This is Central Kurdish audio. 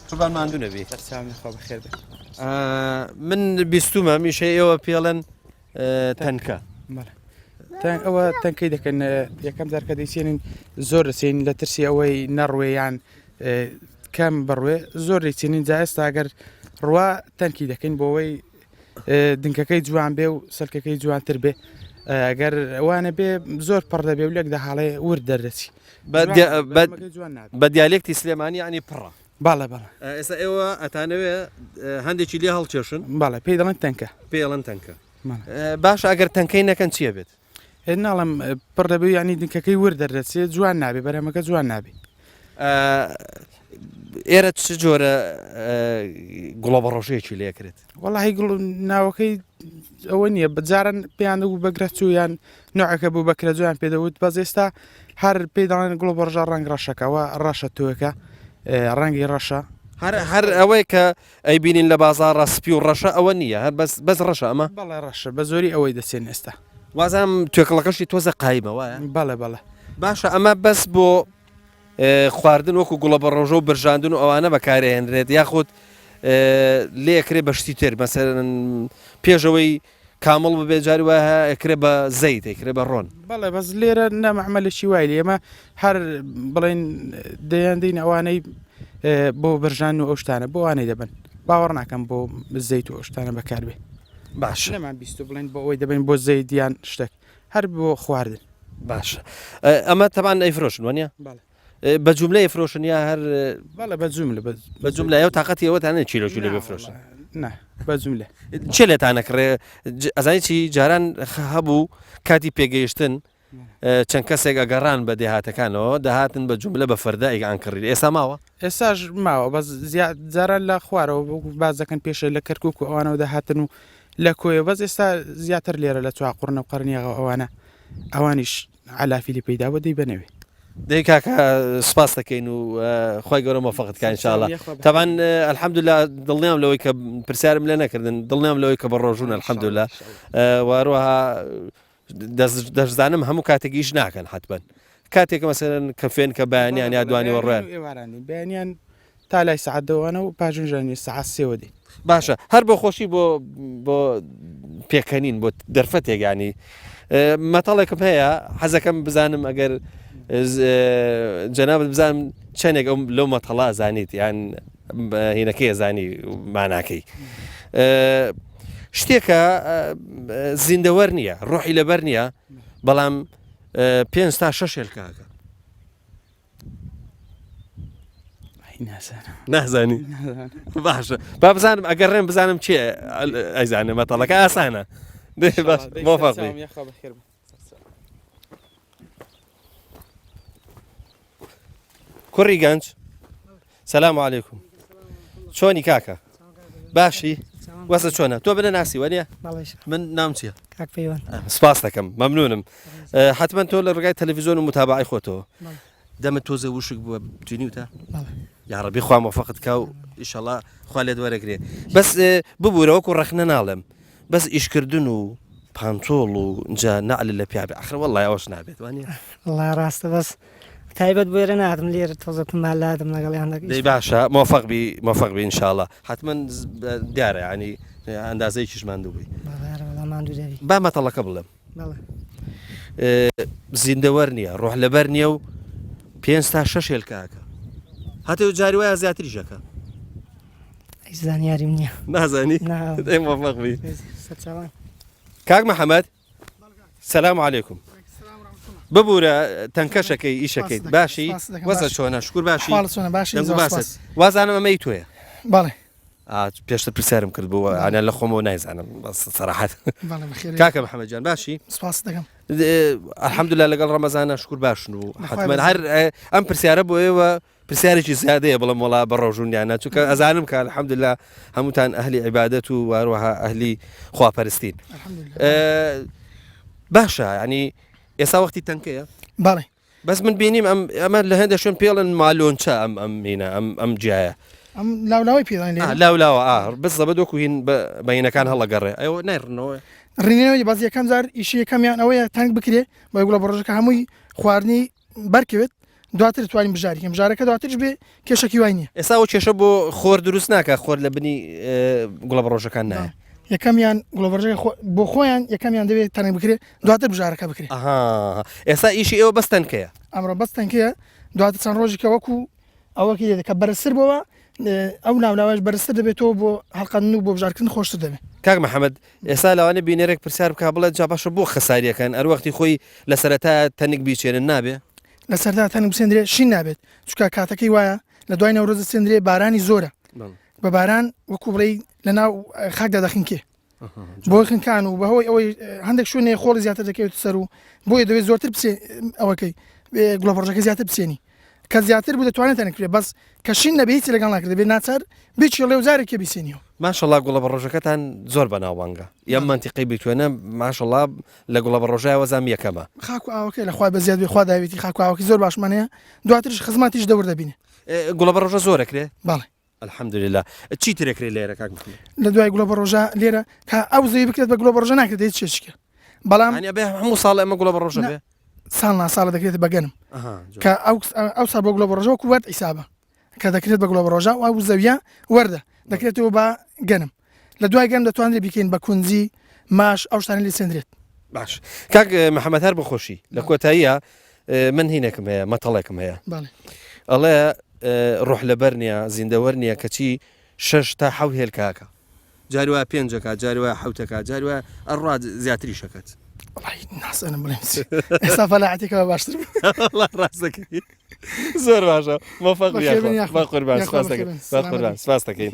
قوربان ماندوو نەبی سامي خو بخير بك من بیستومە میشە ئێوە پێڵەن تەنکە تان ئەوە تەنکەی دەکەن یەکەم جارکە دەیچێنین زۆر دەچین لە ترسی ئەوەی نەڕوێیان کەم بڕوێ زۆر دەیچێنین جا ئێستا ئەگەر ڕوا تەنکی دەکەین بۆەوەی دنکەکەی جوان بێ و سەرکەکەی جوانتر بێ ئەگەر ئەوانە بێ زۆر پڕ دەبێ و لێک دەهاڵێ ور دەردەچی بە دیالێکتی سلێمانی ینی پڕە باڵە باڵە ئێستا ئێوە ئەتانەوێ هەندێکی لێ هەڵکێشن باڵە پێی دەڵێن تەنکە پێڵەن تەنکە باش ئەگەر تەنکەی نەکەن چییە بێت ناڵم پڕ دەبێ ینی دنکەکەی ور دەردەچێت جوان نابێ بەرەمەکە جوان نابێ ئێرە چ جۆرە گوڵە بەڕۆژەیەکی لێکرێت وەڵی ناوەکەی ئەوە نییە بەجاران پێیان بوو بەگرە چویان نوعەکە بوو بەکرە جویان پێدەوت بەس ئێستا هەر پێی داڵێن گوڵ بەڕژە ڕنگ ڕەشەکەەوە ڕەشە تۆەکە ڕەنگی ڕەشە هەر ئەوەی کە ئەی بینین لە بازار ڕسپی و ڕەشە ئەوە نییە هەر بەس ڕەشە ئەمە بەڵێ ڕەشە بە زۆری ئەوەی دەچێن ئێستا وازانم توێکڵەکەشی تۆزە قایمە وایە بەڵێ بەڵێ باشە ئەمە بەس بۆ خواردن وەکو گوڵە بە ڕۆژە و برژاندن و ئەوانە بەکارهێنرێت یاخود لێکرێ بەشتی تر مەسەرن پێشەوەی کامڵ ببێ جاری وایە ئەکرێ بە زەیت ئەکرێ بە ڕۆن بەڵێ بەس لێرە نەمەحمەلێکی وای ئێمە هەر بڵێن دەیاندین ئەوانەی بۆ برژان و ئەو شتانە بۆ وانەی دەبن باوەڕ ناکەم بۆ زەیت و ئەو شتانە بەکاربێ باش نەمان بیست بڵێن بۆ ئەوەی دەبین بۆ زەیدیان شتێک هەر بۆ خواردن باشە ئەمە تەبان ئەیفرۆشن وانە بە جوملە ئەیفرۆشن یا هەر بەڵێ بە جوملە بە جوملە ئەو تااقەتی ئەوەتانە چیلۆ لێ بفرۆشن نه بە جوملە چێ لێتانە کڕێ ئەزانی چی جاران هەبوو کاتی پێگەیشتن چەند کەسێک ئەگەڕان بە دێهاتەکانەوە دەهاتن بە جوملە بە فەردا ئەنکڕی ئێستا ماوە ئێستاش ماوە بە جاران لە خوارەوە باز دەکەن پێشە لە کەرکک و ئەوانەوە دەهاتن و لە کۆیە بەس ئێستا زیاتر لێرە لە چاقڕنە و قڕنیەوە ئەوانە ئەوانیش علافیلی پەیدا بە دەی بنەوێ دەی کاکە سپاس دەکەین و خۆی گەورە مۆفەقەتکە ئینشاءالله تەبان الحەمدوللا دڵنیام لەوەی کە پرسیارم لێ نەکردن دڵنیام لەوەی کە بە ڕۆژوون الحەمدوللا واروها دەشزانم هەموو کاتێکیش ناکەن حتمەن کاتێک مەسەرەن کەفێن کە بەیانیان یا دوانی وەڕێن بەیانیان تا لای سعات دەوانە و پاژنجانی سعات سێوە دی باشە هەر بۆ خۆشی بۆ پێکەنین بۆ دەرفەتێک ینی مەتەڵێکم هەیە حەزەکەم بزانم ئەگەر جەنابەت بزانم چەندێک ئەو لەو مەتەڵا زانیت یان هینەکەی زانی ماناکەی شتێکە زیندەوەر نییە ڕۆحی لەبەر نییە بەڵام 5 تا 6 هێلکاکە نازانی باشە با بزانم ئەگەڕێن بزانم چێ ئەیزانێ مەتەڵەکە ئاسانە مۆفەقی کوڕی گەنج سەلام عەلەیکوم چۆنی کاکە باشی وەسە چۆنە تۆ بنە ناسی وەنیە من نام چییە سپاس دەکەم مەمنونم حتمما تۆ لە ڕگای تەلەڤیزۆن و متابعی خۆتەوە دەمە تۆزە وشک بووە توینیوتە یاڕەبی خوا مۆفەقت کا و ئیشەڵا خوا لێت وەرەگرێ بەس ببوورە وەکو ڕەخنە ناڵێم بەس ئیشکردن و پانتۆڵ و جا نعل لە پیاابێ ئەخر وەڵڵای ئەوەش نابێت وانە وەڵڵای ڕاستە بەس تایبەت بۆێرە نادم لێرە تۆزە مالادم لەگەڵیان دەی باشە مۆفەقبی ئینشاءڵڵا حتمما دیارە ینی ئەندازەیەکیشمان دووبی با مەتەڵەکە بڵێم زیندەوەر نییە ڕۆح لەبەر نییە و 5 تا 6 هێلکاکە هەتێ و جاری وایە زیاتریشەکە زانیاریم نییە نازانی دەی مۆفەقبی کاک محەممەد سەلام عەلەیکوم ببوورە تەنکەشەکەی ئیشەکەی باشی وەزە چۆنە شکر باشی وازانم ئەمەی تۆیە بەڵێ پێشتر پرسیارم کرد بووە ئەنە لە خۆمەوە نایزانم سەراحەت کاکە محەممەدجان باشی سپاس دەکەم الحەمدوللا لەگەڵ ڕەمەزانە شکر باشن و حتمما هەر ئەم پرسیارە بۆ ئێوە پرسیارێکی زیادەیە بڵم وڵا بە ڕۆژوونیانە چونکە ئەزانم کە الحەمدوللا هەمووتان ئەهلی عیبادەت و واروەها ئەهلی خواپەرستین باشە ینی ئێستا وەختی تەنکەیە بەڵێ بەس من بینیم ئەمە لە هەندێک شوێن پێڵن مالۆنچە ئەم مینە ئەم جیایە ئەم لاولاوی پێدان لاولاوە بس بە دۆکو هین بەینەکان هەڵەگەڕێ ئەوە نایڕنەوە ڕینەوەی باز یەکەم زار ئیشی یەکەمیان ئەوەیە تەنگ بکرێ بە گوڵە بڕۆژەکە هەمووی خواردنی بەرکەوێت دواتر توانین بژاریکەم ژارەکە دواترش بێ کێشەکی وای نییە ئێستا ئەو کێشە بۆ خۆر دروست ناکە خۆر لە بنی گوڵە بەڕۆژەکان نایە یەکەمیان گوڵەبەڕۆژەکە بۆ خۆیان یەکەمیان دەبێت تەنێک بکرێت دواتر بژارەکە بکرێت ئێستا ئیشی ئێوە بەستەنکەیە ئەمڕۆ بەستەنکەیە دواتر چەند ڕۆژێکە وەکو ئەوەکی دێت کە بەرزتر بەوە ئەو ناولاوەش بەرزتر دەبێتەوە بۆ هەڵقاندن و بۆ بژارکردن خۆشتر دەبێت کاک محەممەد ئێستا لەوانە بینێرێک پرسیار بکە بڵێت جا باشە بۆ خەساریەکەن ئەروەختی خۆی لە سەرەتا تەنێک بیچێنن نابێ لە سەردا تەنێک بسێندرێ شین نابێت چکە کاتەکەی وایە لە دوای نەورۆز سێندرێ بارانی زۆرە بە باران وەکو بڵێ لە ناو خاکدا دەخینکێ بۆی خنکان و بەهۆی ئەوەی هەندێک شوێنێ خۆڵی زیاتر دەکەوێت سەر و بۆیە دەوێت زۆرتر ئەوەکەی گوڵەبەڕۆژەکە زیاتر بسێنی کە زیاتر بوو دەتوانێت تەنێکرێت بەس کە شین نەبێت لەگەڵ ناکرێت دەبێت ناچار بچی لێو زارێکی بیسێنیەوە ماشەڵڵا گوڵە بەڕۆژەکەتان زۆر بەناوبانگە یان منتیقی بتوێنە ماشەڵڵا لە گوڵە بەڕۆژای وەزام یەکەمە خاکو ئاوەکەی لەخوا بە زیاد خوا داوێتی خاکو ئاوەکی زۆر باشمانەیە دواترش خزماتیش دەور دەبینێ گوڵە بەڕۆژە زۆرەکرێ باڵێ الحەمدولله چی ترێکرێت لێرە کاک محەممەد لە دوای گوڵە بەڕۆژە لێرە کە ئەو زەوی بکرێت بە گوڵە بەڕۆژە ناکرێت دەیت چێشکە بەڵام بێ هەموو ساڵ ئەمە گوڵە بەڕۆژە بێ ساڵ ناساڵە دەکرێت بەگەنم کە ئەو ساڵ بە گوڵە بەڕۆژە وەکو وەرد ئیسابە کە دەکرێت بە گوڵە بەڕۆژە و ئەو زەویە وەردە دەکرێتەوە بە گەنم لە دوای گەنم دەتوانێت بیکەین بە کونجی ماش ئەو شتانە لێ سێندرێت باش کاک محەممەد هەر بخۆشی لە کۆتاییە من هینێکم هەیە مەتەڵێکم هەیە ئەڵێ ڕۆح لەبەر نییە زیندەوەر نییە کەچی 6 تا 7 هێلکاکە جاری وایە 5ەکە جاری وایە 7ەکە جاری وایە ئەڕات زیاتری شەکەت ناسەنم بڵێم ئێستا فەلاحەتێکەوە باشتر ڕاستەکەی زۆر باشە مۆفەق قوربان سپاس دەکەین